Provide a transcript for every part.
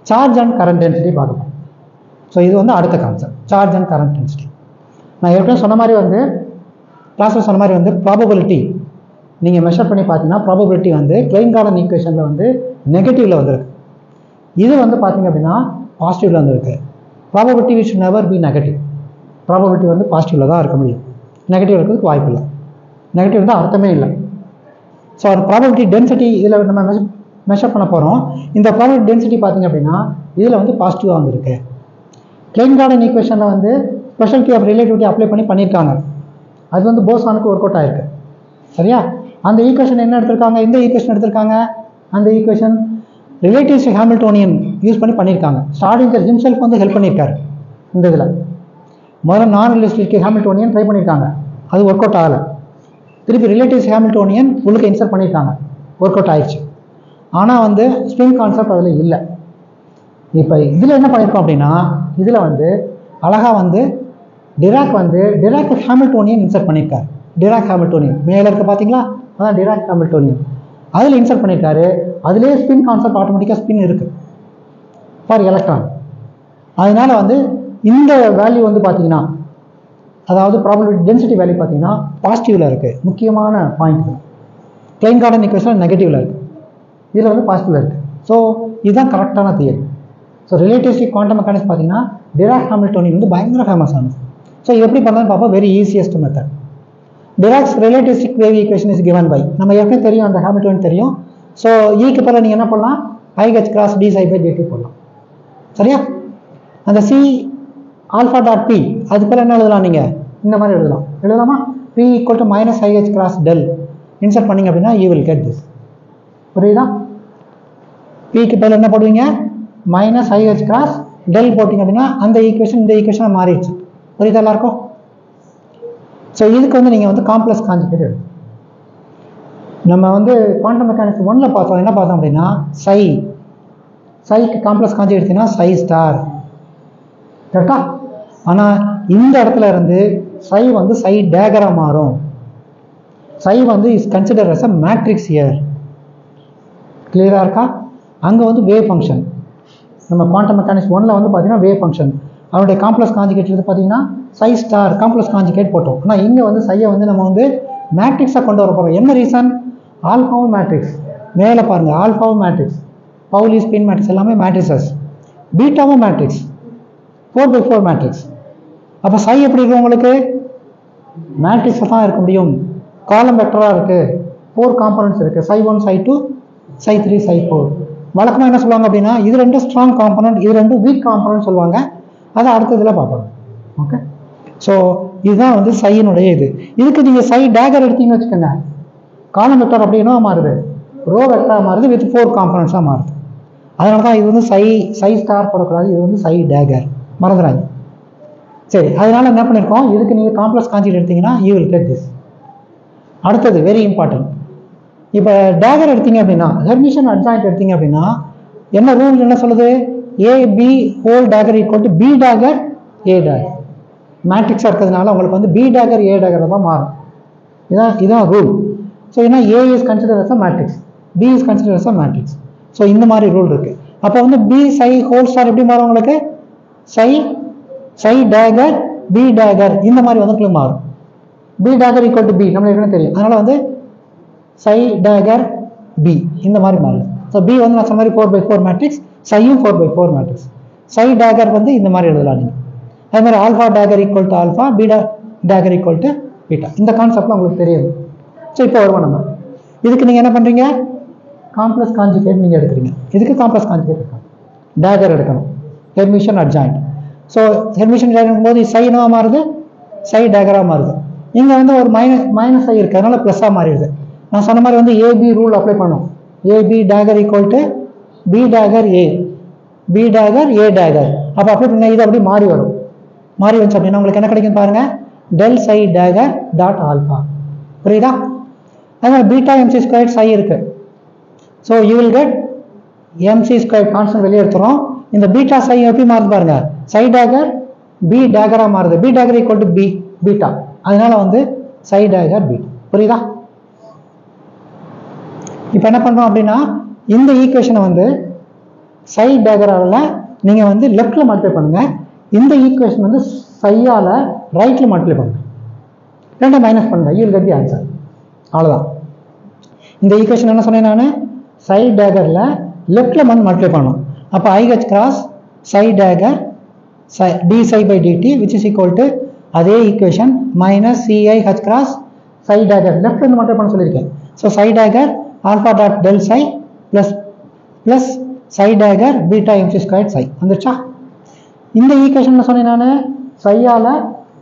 Charge and current density பார்க்கலாம். So இது வந்து அடுத்த concept, charge and current density. நான் ஏற்கனவே சொன்ன மாதிரி வந்து கிளாஸில் சொன்ன மாதிரி வந்து ப்ராபபிலிட்டி நீங்கள் மெஷர் பண்ணி பார்த்தீங்கன்னா ப்ராபபிலிட்டி வந்து கிளைன்-கார்டன் ஈக்குவேஷனில் வந்து நெகட்டிவில் வந்துருக்கு. இது வந்து பார்த்தீங்க அப்படின்னா பாசிட்டிவில் வந்துருக்கு. Probability which never be negative. Probability வந்து பாசிட்டிவில் தான் இருக்க முடியும், நெகட்டிவ் இருக்கிறதுக்கு வாய்ப்பு இல்லை. நெகட்டிவ் இருந்தால் அர்த்தமே இல்லை. ஸோ அது ப்ராபபிலிட்டி டென்சிட்டி இதில் நம்ம மெஷர் பண்ண போகிறோம். இந்த ப்ராபபிலிட்டி டென்சிட்டி பார்த்தீங்க அப்படின்னா இதில் வந்து பாசிட்டிவாக வந்துருக்கு. கிளைன்-கார்டன் ஈக்குவேஷனில் வந்து ஸ்பெஷாலிட்டி ஆஃப் ரிலேட்டிவிட்டி அப்ளை பண்ணியிருக்காங்க. அது வந்து போசானுக்கு ஒர்க் அவுட் ஆயிருக்கு. சரியா? அந்த ஈக்குவேஷன் என்ன எடுத்திருக்காங்க, இந்த ஈக்குவேஷன் எடுத்திருக்காங்க. அந்த ஈக்குவேஷன் ரிலேட்டிவ்ஸ்டிக் ஹாமில்டோனியன் யூஸ் பண்ணியிருக்காங்க. ஸ்டார்டிங்கர் ஹிம்செல்ஃப் வந்து ஹெல்ப் பண்ணியிருக்காரு. இந்த இதில் முதல்ல நான் ரிலேட்டிவ்ஸ்டிக் ஹாமில்டோனியன் ட்ரை பண்ணியிருக்காங்க, அது ஒர்க் அவுட் ஆகலை. திருப்பி ரிலேட்டிவ்ஸ் ஹாமில்டோனியன் உள்ளுக்கு இன்சர்ட் பண்ணியிருக்காங்க, ஒர்க் அவுட் ஆயிடுச்சு. ஆனால் வந்து ஸ்ப்ரிங் கான்செப்ட் அதில் இல்லை. இப்போ இதில் என்ன பண்ணியிருக்கோம் அப்படின்னா இதில் வந்து அழகாக வந்து டிராக் ஹாமில்டோனியன் இன்சர்ட் பண்ணியிருக்காரு. டிராக் ஹாமில்டோனியன் மேலே இருக்க பார்த்தீங்களா, அதான் டிராக் ஹாமில்டோனியன். அதில் இன்சர்ட் பண்ணியிருக்காரு. அதுலேயே ஸ்பின் கான்செப்ட் ஆட்டோமேட்டிக்காக ஸ்பின் இருக்குது ஃபார் எலக்ட்ரான். அதனால வந்து இந்த வேல்யூ வந்து பார்த்தீங்கன்னா அதாவது ப்ராபபிலிட்டி டென்சிட்டி வேல்யூ பார்த்தீங்கன்னா பாசிட்டிவில் இருக்குது. முக்கியமான பாயிண்ட் கிளைன்-கார்டன் ஈக்குவேஷன் நெகட்டிவில் இருக்குது, இதில் வந்து பாசிட்டிவில் இருக்குது. ஸோ இதுதான் கரெக்டான theory. So relativistic quantum mechanics பார்த்தீங்கன்னா டிராக் ஹாமில்டோனியன் வந்து பயங்கர ஃபேமஸ் ஆனது. ஸோ எப்படி பண்ணலான்னு பார்ப்போம். Very easiest method. Dirac's relativistic wave equation is given by, நம்ம ஏற்கனவே தெரியும், அந்த ஹாமில்டோனியன் தெரியும். ஸோ ஈக்கு பிறகு நீங்கள் என்ன பண்ணலாம், IH cross d psi by dt போடலாம். சரியா? அந்த C ஆல்ஃபா டாட் P அது பிறகு என்ன எழுதலாம், நீங்கள் இந்த மாதிரி எழுதலாமா? P equal to minus IH cross del insert பண்ணிங்க அப்படின்னா யூ வில் கெட் திஸ். புரியுதா? Pக்கு பிறகு என்ன போடுவீங்க, மைனஸ் IH கிராஸ் டெல் போட்டிங்க அப்படின்னா அந்த ஈக்குவேஷன் இந்த ஈக்குவேஷனை மாறிடுச்சு. புரியுதா எல்லாருக்கும்? ஸோ இதுக்கு வந்து நீங்கள் வந்து காம்ப்ளெக்ஸ் கான்ஜுகேட் எடுக்கும். நம்ம வந்து குவாண்டம் மெக்கானிக்ஸ் 1ல் பார்த்தோம், என்ன பார்த்தோம் அப்படின்னா சைக்கு காம்ப்ளெக்ஸ் கான்ஜுகேட் எடுத்தீங்கன்னா சை ஸ்டார். கரெக்டா? ஆனால் இந்த இடத்துல இருந்து சை வந்து சை டேகரா மாறும். சை வந்து is consider as a matrix here. கிளியரா இருக்கா? அங்கே வந்து வேவ் ஃபங்க்ஷன். நம்ம குவாண்டம் மெக்கானிக்ஸ் 1ல் வந்து பார்த்தீங்கன்னா வேவ் ஃபங்க்ஷன், அவருடைய காம்ப்ளெக்ஸ் கான்ஜுகேட் எடுத்து பார்த்தீங்கன்னா சை ஸ்டார் காம்ப்ளெக்ஸ் கான்ஜுகேட் போட்டோம். ஆனால் இங்கே வந்து சையை வந்து நம்ம வந்து மேட்ரிக்ஸாக கொண்டு வர போகிறோம். என்ன ரீசன்? ஆல்ஃபாவும் மேட்ரிக்ஸ், மேலே பாருங்கள் ஆல்ஃபாவும் மேட்ரிக்ஸ், பவுலி ஸ்பின் மேட்ரிக்ஸ் எல்லாமே மேட்ரிக்ஸஸ், பீட்டாவும் மேட்ரிக்ஸ், 4x4 மேட்ரிக்ஸ். அப்போ சை எப்படி இருக்கும் உங்களுக்கு? மேட்ரிக்ஸை தான் இருக்க முடியும். காலம் வெக்டராக இருக்குது, 4 காம்பனன்ட்ஸ் இருக்குது, சை 1 சை 2 சை 3 சை 4. வழக்கமாக என்ன சொல்லுவாங்க அப்படின்னா இது ரெண்டும் ஸ்ட்ராங் காம்பனன்ட், இது ரெண்டும் வீக் காம்பனன்ட் சொல்லுவாங்க. அதை அடுத்த இதில் பார்ப்போம். ஓகே, ஸோ இதுதான் வந்து சையினுடைய இதுக்கு நீங்கள் சை டேகர் எடுத்தீங்கன்னு வச்சுக்கோங்க, காலம் வெக்டர் அப்படின்னா மாறுது, ரோ வெக்டராக மாறுது, வித் 4 காம்பனன்ட்ஸாக மாறுது. அதனால தான் இது வந்து சை ஸ்டார் போடக்கூடாது, இது வந்து சை டேகர், மறந்துடாங்க. சரி, அதனால என்ன பண்ணியிருக்கோம், இதுக்கு நீங்கள் காம்ப்ளெக்ஸ் கான்ஜுகேட் எடுத்தீங்கன்னா யூ வில் கெட் திஸ். அடுத்தது வெரி இம்பார்ட்டன்ட். இப்போ டேகர் எடுத்தீங்க அப்படின்னா, ஹெர்மிஷன் அட்ஜாயிண்ட் எடுத்தீங்க அப்படின்னா என்ன ரூல் என்ன சொல்லுது? AB whole Daguerre equal to B Daguerre A Daguerre. மேட்ரிக்ஸாக இருக்கிறதுனால உங்களுக்கு வந்து B டேகர் A டேகர் தான் மாறும். இதான் ரூல். ஸோ ஏன்னா A is consider as a matrix, B is consider as a matrix. So இந்த மாதிரி ரூல் இருக்கு. அப்போ வந்து B சை ஹோல் ஸ்டார் எப்படி மாறும் உங்களுக்கு? சை டேகர் B டேகர் இந்த மாதிரி வந்து உங்களுக்கு மாறும். B Daguerre equal to B நம்மளுக்கு என்ன தெரியும், அதனால வந்து சை டேகர் B இந்த மாதிரி மாறும். ஸோ B வந்து நான் சொன்ன மாதிரி 4x4 மேட்ரிக்ஸ், சையும் 4x4 மேட்ரிக்ஸ். சை டேகர் வந்து இந்த மாதிரி எழுதலாம் நீங்கள். அதே மாதிரி alpha Daguerre equal to alpha, beta Daguerre equal to beta. இந்த கான்செப்ட்லாம் உங்களுக்கு தெரியும். ஸோ இப்போ வருவோம் நம்ம இதுக்கு. நீங்கள் என்ன பண்ணுறீங்க, காம்ப்ளெக்ஸ் கான்ஜுகேட் நீங்கள் எடுக்கிறீங்க. இதுக்கு காம்ப்ளெக்ஸ் கான்ஜுகேட் எடுக்கணும், டேகர் எடுக்கணும், Hermitian adjoint. So Hermitian adjoint போது சை என்னவா மாறுது, சை டேகராக மாறுது. இங்கே வந்து ஒரு மைனஸ் சை இருக்குது, அதனால ப்ளஸ்ஸாக மாறிடுது. நான் சொன்ன மாதிரி வந்து AB ரூல் அப்ளை பண்ணும். AB Daguerre equal to B Daguerre A, B Daguerre A Daguerre. அப்போ அப்ளை பண்ண இது அப்படி மாறி வரும். மாறி வந்துச்சு அப்படின்னா உங்களுக்கு என்ன கிடைக்கும் பாருங்க, del psi Daguerre dot alpha. புரியுதா? அதனால பீட்டா MC ஸ்கொயர் சை இருக்கு. So you will get MC square constant வெளியே எடுத்துரும். இந்த பீட்டா சை எப்படி மாறுது பாருங்க, சை டேகர் B டேகரா மாறுது. B Daguerre equal to B beta, அதனால வந்து சை டேகர் பீட்டா. புரியுதா? இப்போ என்ன பண்ணுறோம் அப்படின்னா இந்த ஈக்குவேஷனை வந்து சை டயகரால நீங்கள் வந்து லெஃப்டில் மல்டிப்ளை பண்ணுங்கள். இந்த ஈக்குவேஷன் வந்து சையால் ரைட்டில் மல்டிப்ளை பண்ணுங்கள். ரெண்டை மைனஸ் பண்ணுங்கள். You will get the answer. அவ்வளோதான். இந்த ஈக்குவேஷன் என்ன சொன்னேன் நான்? சை டேகரில் லெஃப்டில் வந்து மல்டிப்ளை பண்ணணும். அப்போ IH cross psi dagger D psi by DT which is equal to அதே equation minus CIH cross psi dagger லெஃப்ட்லேருந்து மல்டிப்ளை பண்ண சொல்லியிருக்கேன். So psi dagger alpha dot del psi plus psi dagger beta MC square psi வந்துருச்சா? இந்த equation சொன்னேன் நான் சையால்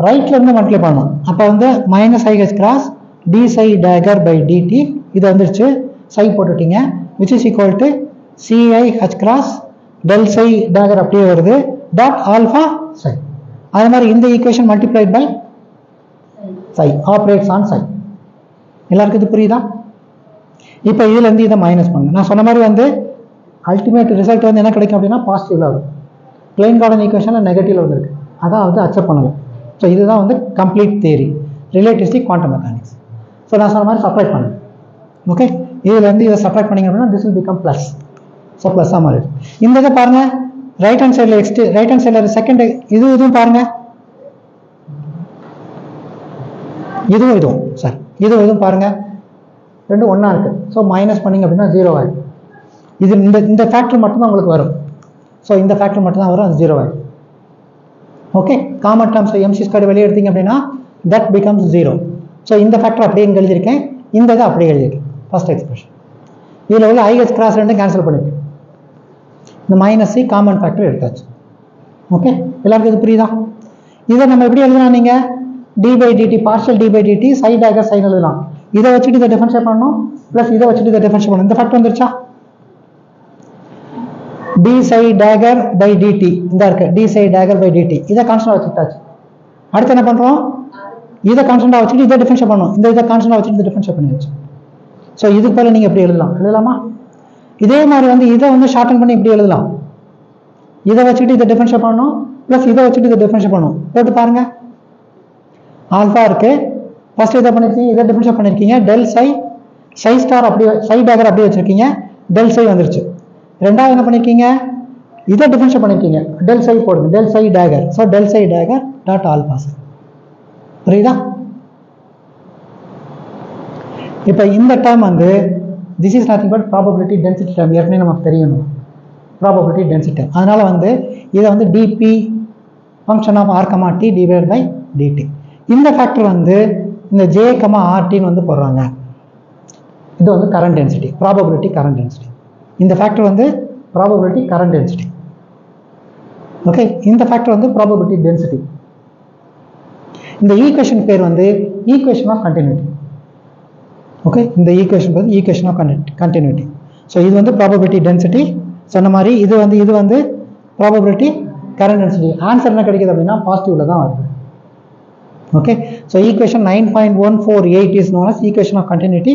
ரைட்லேருந்து multiply பண்ணணும். அப்போ வந்து minus IH cross D psi dagger by DT இது வந்துருச்சு. சை போட்டுட்டீங்க which is equal to CIH cross del psi dagger அப்படியே வருது டாட் ஆல்ஃபா சை. அதே மாதிரி இந்த equation multiplied by psi operates on psi. எல்லாருக்கும் இது புரியுதா? இப்போ இதுலேருந்து இதை மைனஸ் பண்ணுங்க. நான் சொன்ன மாதிரி வந்து அல்டிமேட் ரிசல்ட் வந்து என்ன கிடைக்கும் அப்படின்னா பாசிட்டிவ்ல வரும். பிளெயின் கார்டன் ஈக்குவேஷனில் நெகட்டிவ்ல வந்துருக்கு. அதான் வந்து அக்செப்ட் பண்ணலை. ஸோ இதுதான் வந்து complete theory relativistic quantum mechanics. So நான் சொன்ன மாதிரி சப்ரைட் பண்ணுங்க. ஓகே, இதுலேருந்து இதை சப்ரைட் பண்ணிங்க அப்படின்னா this will become plus. So ப்ளஸ்ஸாக மாறிடு. இந்த இதை பாருங்கள், ரைட் ஹேண்ட் சைடில் ரைட் ஹேண்ட் சைடில் செகண்ட் இதுவும் பாருங்கள், இதுவும் சார் இதுவும் பாருங்கள், ரெண்டும் ஒன்றா இருக்குது. ஸோ மைனஸ் பண்ணிங்க அப்படின்னா 0 ஆகிடும். இது இந்த ஃபேக்டர் மட்டும்தான் உங்களுக்கு வரும். ஸோ இந்த ஃபேக்டர் மட்டும்தான் வரும், அது 0 ஆகிடும். Okay, common terms MC square வெளியே எடுத்தீங்க அப்படின்னா தட் பிகம்ஸ் 0. ஸோ இந்த ஃபேக்டர் அப்படியே இங்கே எழுதியிருக்கேன், இந்த இதை அப்படியே எழுதியிருக்கேன் ஃபர்ஸ்ட் எக்ஸ்பிரஷன். இதில் உள்ள ஐஹெச் கிராஸ் ரெண்டும் கேன்சல் பண்ணிருக்கேன். இந்த மைனஸ் சி காமன் ஃபேக்டர் எடுத்தாச்சு. ஓகே, எல்லாருக்கும் இது புரியுதா? இதை நம்ம எப்படி எழுதலாம்? நீங்கள் d by dt partial D by dt psi dagger sign எழுதலாம். இதை வச்சுட்டு இதை டிஃபரன்ஷியேட் பண்ணணும், ப்ளஸ் இதை வச்சுட்டு இதை டிஃபரன்ஷியேட் பண்ணணும். இந்த ஃபேக்டர் வந்துருச்சா? D psi dagger by dt இந்த இருக்கு, d psi dagger by dt இதை கான்ஸ்டன்டா வச்சுட்டாச்சு. அடுத்து என்ன பண்ணுறோம்? இதை கான்ஸ்டன்டா வச்சுட்டு இதை டிஃபரன்ஷியேட் பண்ணணும். இதை கான்ஸ்டன்டா வச்சுட்டு இதை டிஃபரன்ஷியேட் பண்ணியாச்சு. ஸோ இதுக்கு போல நீங்கள் எப்படி எழுதலாமா? இதே மாதிரி வந்து இதை வந்து ஷார்டன் பண்ணி இப்படி எழுதலாம். இதை வச்சுட்டு இதை டிஃபரன்ஷியேட் பண்ணணும், ப்ளஸ் இதை வச்சுட்டு இதை டிஃபரன்ஷியேட் பண்ணணும். போட்டு பாருங்க, ஆல்ஃபா இருக்கு, ஃபர்ஸ்ட் இதை பண்ணிருக்கீங்க, இதை டிஃபரன்ஷியேட் பண்ணிருக்கீங்க, டெல் சை ஸ்டார் அப்படியே சை டேகர் அப்படியே வச்சிருக்கீங்க, டெல் சை வந்துருச்சு. ரெண்டாவது என்ன பண்ணிருக்கீங்க? இதை டிஃபரன்ஷியேட் பண்ணிருக்கீங்க, டெல் சை போடுங்க, del psi Daguerre. So del psi Daguerre dot alpha சை. புரியுதா? இப்போ இந்த டேர்ம் வந்து this is nothing but probability density term. ஏற்கனவே நமக்கு தெரியணும் ப்ராபபிலிட்டி டென்சிட்டி டேர்ம். அதனால வந்து இதை வந்து dp function of r comma t divide by dt. இந்த ஃபேக்டர் வந்து இந்த ஜே கமா ஆர்டின்னு வந்து போடுறாங்க. இது வந்து current density, probability current density. இந்த ஃபேக்டர் வந்து ப்ராபபிலிட்டி கரண்ட் டென்சிட்டி. ஓகே, இந்த ஃபேக்டர் வந்து ப்ராபபிலிட்டி டென்சிட்டி. இந்த ஈக்குவேஷன் பேர் வந்து ஈக்குவேஷன் ஆஃப் கண்டினியூட்டி. ஓகே, இந்த ஈக்குவேஷன் வந்து ஈக்குவேஷன் ஆஃப் கண்டினியூட்டி. ஸோ இது வந்து ப்ராபபிலிட்டி டென்சிட்டி சொன்ன மாதிரி, இது வந்து ப்ராபபிலிட்டி கரண்ட் டென்சிட்டி. ஆன்சர் என்ன கிடைக்குது அப்படின்னா பாசிட்டிவ்ல தான் வருது. Okay, so equation 9.148 is known as equation of continuity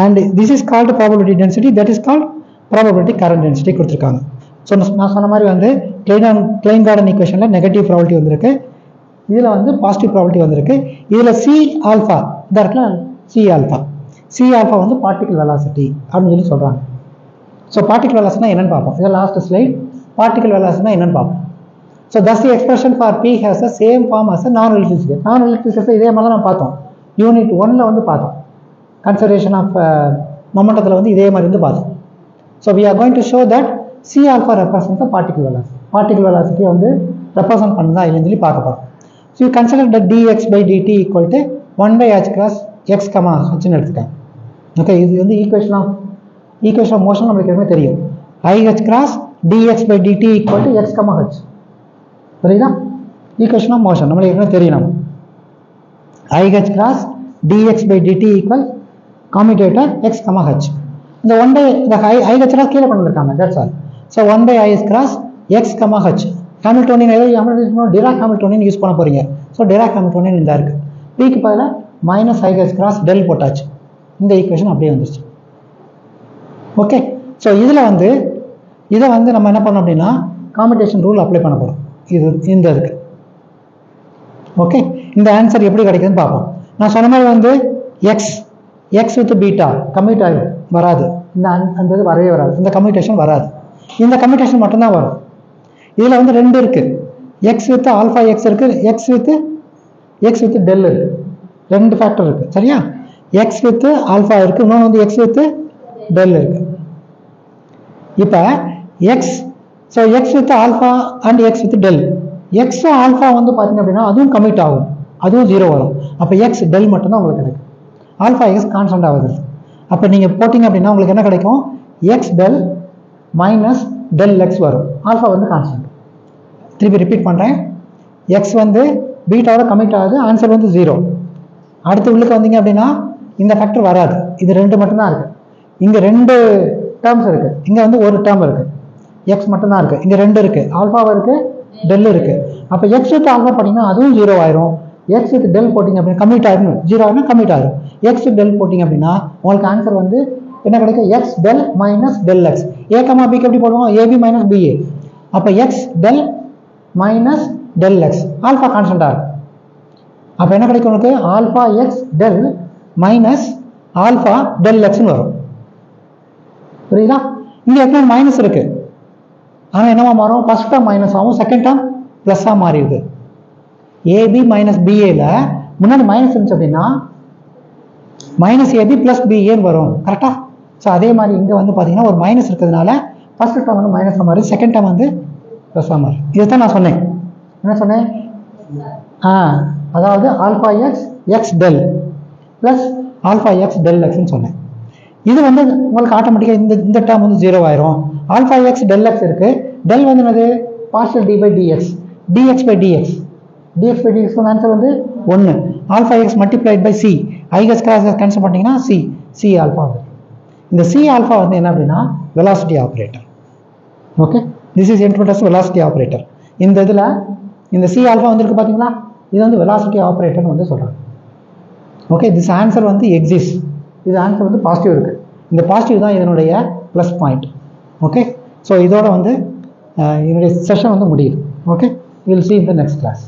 and this is called probability density, that is called probability current density கொடுத்துருக்காங்க. ஸோ நான் சொன்ன மாதிரி வந்து கிளைன் கார்டன் ஈக்குவேஷனில் நெகட்டிவ் ப்ராபபிலிட்டி வந்திருக்கு, இதில் வந்து பாசிட்டிவ் ப்ராபபிலிட்டி வந்திருக்கு. இதில் சி ஆல்ஃபா இந்த இடத்துல சி ஆல்ஃபா வந்து பார்ட்டிகல் வெலாசிட்டி அப்படின்னு சொல்லி சொல்கிறாங்க. ஸோ பார்ட்டிகல் வெலாசிட்டினா என்னன்னு பார்ப்போம். இதில் லாஸ்ட் ஸ்லைட் பார்ட்டிகல் வெலாசிட்டினா என்னன்னு பார்ப்போம். So thus the expression for P has a same form as non electricity. Non electricity இதே மாதிரி தான் நம்ம பார்த்தோம், யூனிட் 1ல் வந்து பார்த்தோம். கன்சர்வேஷன் ஆஃப் மொமெண்டத்தில் வந்து இதே மாதிரி வந்து பார்த்தோம். So we are going to show that C alpha represent the particle velocity. Particle வெலாசிட்டியை வந்து ரெப்ரசன்ட் பண்ணுதா இல்லைன்னு சொல்லி பார்க்க போகிறோம். So you consider the dx by dt equal to 1/h cross x, hன்னு எடுத்துட்டேன். ஓகே, இது வந்து ஈக்குவேஷன் ஆஃப் மோஷன் நம்மளுக்கு எதுவுமே தெரியும். IH cross dx by dt equal to x, h. புரியுதா? ஈக்குவேஷன் ஆஃப் மோஷன் நம்மளுக்கு எதுவுமே தெரியும். IH cross dx by dt equal commutator x, h. இந்த 1/i IH cross கீழே கொண்டு வந்திருக்காங்க, that's all. So 1/i cross x, h. Hamiltonian Dirac Hamiltonian use பண்ண போறீங்க. ஸோ டிராக் ஹாமில்டோனியன் இந்த இருக்கு, பிக்கு பதிலாக மைனஸ் IH cross டெல் போட்டாச்சு. இந்த ஈக்குவேஷன் அப்படியே வந்துருச்சு. ஓகே, ஸோ இதில் வந்து இதை வந்து நம்ம என்ன பண்ணோம் அப்படின்னா காம்படேஷன் ரூல் அப்ளை பண்ண போகிறோம். இது இந்த இதுக்கு. ஓகே, இந்த ஆன்சர் எப்படி கிடைக்குதுன்னு பார்ப்போம். நான் சொன்ன மாதிரி வந்து எக்ஸ் வித் பீட்டா கம்யூட் ஆகிடும், வராது. இந்த அந்த இது வரவே வராது, இந்த கம்யூட்டேஷன் வராது. இந்த கம்யூட்டேஷன் மட்டும்தான் வரும். இதில் வந்து ரெண்டு இருக்குது, எக்ஸ் வித் ஆல்ஃபா எக்ஸ் இருக்குது, எக்ஸ் வித் டெல் இருக்குது, ரெண்டு ஃபேக்டர் இருக்குது சரியா. எக்ஸ் வித் ஆல்ஃபா இருக்குது, இன்னொன்று வந்து எக்ஸ் வித் டெல் இருக்குது. இப்போ x, so x with alpha and x with del, X alpha வந்து பார்த்தீங்க அப்படின்னா அதுவும் கமிட் ஆகும், அதுவும் 0 வரும். அப்போ எக்ஸ் டெல் மட்டும்தான் உங்களுக்கு கிடைக்கும். ஆல்ஃபா எக்ஸ் கான்ஸ்டன்ட் ஆகுது. அப்போ நீங்கள் போட்டிங்க அப்படின்னா உங்களுக்கு என்ன கிடைக்கும், X del minus del x வரும். ஆல்ஃபா வந்து கான்ஸ்டன்ட். திருப்பி ரிப்பீட் பண்ணுறேன், எக்ஸ் வந்து பீட்டாவோட கமிட் ஆகுது, ஆன்சர் வந்து 0. அடுத்து உள்ளுக்கு வந்தீங்க அப்படின்னா இந்த ஃபேக்டர் வராது, இது ரெண்டு மட்டும்தான் இருக்குது. இங்கே ரெண்டு டேர்ம்ஸ் இருக்குது, இங்கே வந்து ஒரு டேர்ம் இருக்குது, எக்ஸ் மட்டும்தான் இருக்குது, இங்கே ரெண்டு இருக்குது, ஆல்ஃபாவும் இருக்குது டெல் இருக்குது. அப்போ எக்ஸ் வித் ஆல்ஃபா போட்டிங்கன்னா அதுவும் 0 ஆயிரும். எக்ஸ் வித் டெல் போட்டிங்க அப்படின்னா கமிட் ஆயிரும், 0 ஆயிரும் கமிட் ஆயிரும். எக்ஸ் வித் டெல் போட்டிங்க அப்படின்னா உங்களுக்கு ஆன்சர் வந்து என்ன கிடைக்கும், X del minus del X. A comma பிக்கு எப்படி போடுவோம், ஏபி மைனஸ் பிஏ. அப்போ X del minus del X, alpha கான்ஸ்டன்டா இருக்கும். அப்போ என்ன கிடைக்கும் உங்களுக்கு, alpha X del minus alpha del எக்ஸ்னு வரும். புரியுதா? இங்கே எத்தனை மைனஸ் இருக்கு, ஆனால் என்னவா மாறும், ஃபர்ஸ்ட் டேர்ம் மைனஸ் ஆகும், செகண்ட் டேர்ம் ப்ளஸ்ஸாக மாறிடுது. ஏபி மைனஸ் பிஏல முன்னாடி மைனஸ் இருந்துச்சு அப்படின்னா மைனஸ் ஏபி பிளஸ் பிஏன்னு வரும் கரெக்டா. ஸோ அதே மாதிரி இங்கே வந்து பார்த்தீங்கன்னா ஒரு மைனஸ் இருக்கிறதுனால ஃபர்ஸ்ட் டேர்ம் வந்து மைனஸாக மாறி, செகண்ட் டேர்ம் வந்து ப்ளஸ்ஸாக மாறி. இதைத்தான் நான் சொன்னேன். என்ன சொன்னேன், அதாவது alpha X X del plus alpha X del எக்ஸ்ன்னு சொன்னேன். இது வந்து உங்களுக்கு ஆட்டோமேட்டிக்காக இந்த டேர்ம் வந்து 0 ஆயிரும். ஆல்ஃபா எக்ஸ் டெல் எக்ஸ் இருக்கு, டெல் வந்து என்னது, partial D by DX, DX by DX, DX by DX answer வந்து 1. Alpha X multiplied by C, ஐகஸ் கிராஸ் கேன்சல் பண்ணிட்டீங்கன்னா சி ஆல்ஃபா. இந்த சி ஆல்ஃபா வந்து என்ன அப்படின்னா velocity operator. Okay, this is introduced to velocity operator. இந்த இதில் இந்த சி ஆல்ஃபா வந்துருக்கு பார்த்தீங்களா, இது வந்து வெலாசிட்டி ஆப்ரேட்டர்னு வந்து சொல்கிறாங்க. ஓகே, திஸ் ஆன்சர் வந்து எக்ஸிஸ்ட், இது ஆன்சர் வந்து பாசிட்டிவ் இருக்குது. இந்த பாசிட்டிவ் தான் இதனுடைய ப்ளஸ் பாயிண்ட். ஓகே, ஸோ இதோட வந்து என்னுடைய செஷன் வந்து முடியுது. Okay, will see in the next class.